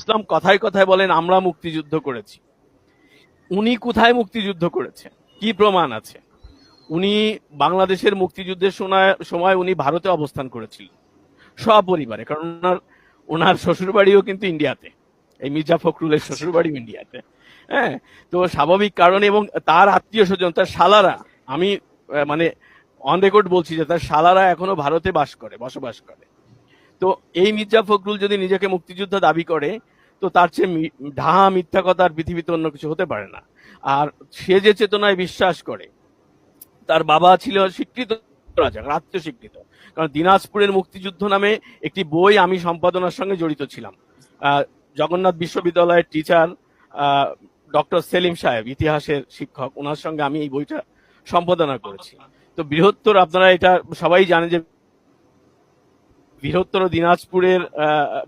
ইসলাম কথায় কথায় বলেন আমরা মুক্তিযুদ্ধ করেছি। উনি কোথায় মুক্তিযুদ্ধ করেছেন, কি প্রমাণ আছে? উনি বাংলাদেশের মুক্তিযুদ্ধের সময় উনি ভারতে অবস্থান করেছিলেন সপরিবারে, কারণ ওনার ওনার শ্বশুরবাড়িও কিন্তু ইন্ডিয়াতে, এই মির্জা ফখরুলের শ্বশুরবাড়িও ইন্ডিয়াতে। হ্যাঁ, তো স্বাভাবিক কারণে, এবং তার আত্মীয় স্বজন, তার শালারা, আমি মানে অন রেকর্ড বলছি যে তার শালারা এখনো ভারতে বসবাস করে। তো এই মির্জা ফখরুল যদি নিজেকে মুক্তিযোদ্ধা দাবি করে, তো তার চেয়ে ঢাহা মিথ্যা কথা আর পৃথিবীতে অন্য কিছু হতে পারে না। আর সে যে চেতনায় বিশ্বাস করে, তার বাবা ছিল স্বীকৃত রাজা, আত্মস্বীকৃত। কারণ দিনাজপুরের মুক্তিযুদ্ধ নামে একটি বই আমি সম্পাদনার সঙ্গে জড়িত ছিলাম। জগন্নাথ বিশ্ববিদ্যালয়ের টিচার ডক্টর সেলিম সাহেব, ইতিহাসের শিক্ষক, ওনার সঙ্গে আমি এই বইটা সম্পাদনা করেছি। তো বৃহত্তর, আপনারা এটা সবাই জানেন যে বৃহত্তর দিনাজপুরের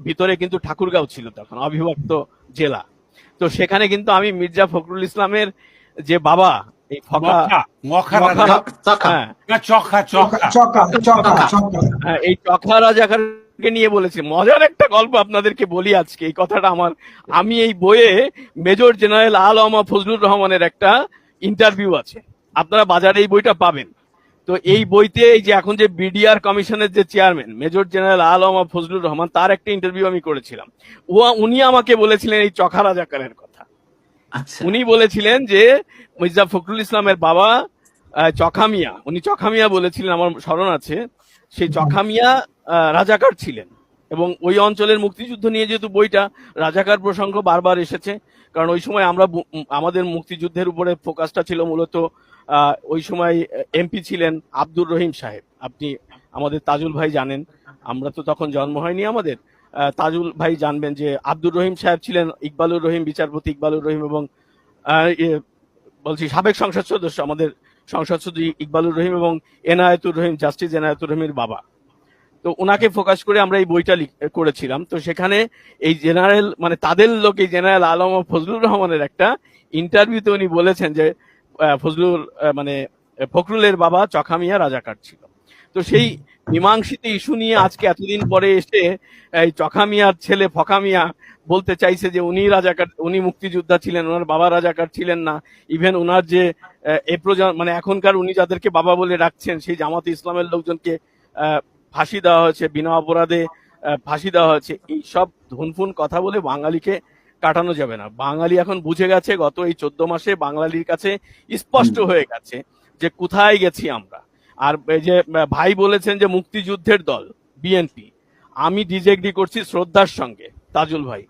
ভিতরে কিন্তু ঠাকুরগাঁও ছিল তখন অবিভক্ত জেলা। তো সেখানে কিন্তু আমি মির্জা ফখরুল ইসলামের যে বাবা, এই এই চখা রাজাকারকে নিয়ে বলেছি। মজার একটা গল্প আপনাদেরকে বলি আজকে, এই কথাটা আমার, আমি এই বইয়ে মেজর জেনারেল আলম ফজলুর রহমানের একটা ইন্টারভিউ আছে, আপনারা বাজারে এই বইটা পাবেন। তো এই বইতে এই যে এখন যে বিডিআর কমিশনের যে chairman major general Alam Fazlur Rahman, তার একটা ইন্টারভিউ আমি করেছিলাম। উনি আমাকে বলেছিলেন এই চখা রাজাকারের কথা। উনি বলেছিলেন যে মির্জা ফখরুল ইসলামের বাবা চখা মিয়া, উনি চখা মিয়া বলেছিলেন, আমার স্মরণ আছে। সেই চখা মিয়া রাজাকার ছিলেন, এবং ওই অঞ্চলের মুক্তিযুদ্ধ নিয়ে যেহেতু বইটা, রাজাকার প্রসঙ্গ বারবার এসেছে। কারণ ওই সময় আমাদের মুক্তিযুদ্ধের উপরে ফোকাসটা ছিল মূলত, ওই সময় এমপি ছিলেন আব্দুর রহিম সাহেব। আপনি আমাদের তাজুল ভাই জানেন, আমরা তো তখন জন্ম হয়নি আমাদের, তাজুল ভাই জানবেন যে আব্দুর রহিম সাহেব ছিলেন ইকবালুর রহিম, বিচারপতি ইকবালুর রহিম, এবং বলছি সাবেক সংসদ সদস্য, আমাদের সংসদ সদস্য ইকবালুর রহিম এবং এনায়েতুর রহিম, জাস্টিস এনায়েতুর রহিমের বাবা। তো ওনাকে ফোকাস করে আমরা এই বইটা করেছিলাম। তো সেখানে এই জেনারেল, মানে তাদের লোক, এই জেনারেল আলম ফজলুর রহমানের একটা ইন্টারভিউতে উনি বলেছেন যে ফখরুলের বাবা চখা মিয়া রাজাকার ছিল। তো সেই মীমাংসিত ইস্যু নিয়ে আজকে এতদিন পরে এসে এই চখা মিয়ার ছেলে ফখা মিয়া বলতে চাইছে যে উনি রাজাকার, উনি মুক্তিযোদ্ধা ছিলেন, ওনার বাবা রাজাকার ছিলেন না। ইভেন ওনার যে মানে এখনকার উনি যাদেরকে বাবা বলে ডাকছেন, সেই জামাতে ইসলামের লোকজনকে ফাঁসি দেওয়া হয়েছে, বিনা অপরাধে ফাঁসি দেওয়া হয়েছে। এই সব ধুনফুন কথা বলে বাঙালিকে কাটানো যাবে না। বাঙালি এখন বুঝে গেছে, গত এই 14 মাসে বাঙালির কাছে স্পষ্ট হয়ে গেছে যে কোথায় গেছি আমরা। আর এই যে ভাই বলেছেন যে মুক্তিযুদ্ধের দল বিএনপি, আমি ডিজেগ্রি করছি শ্রদ্ধার সঙ্গে তাজুল ভাই।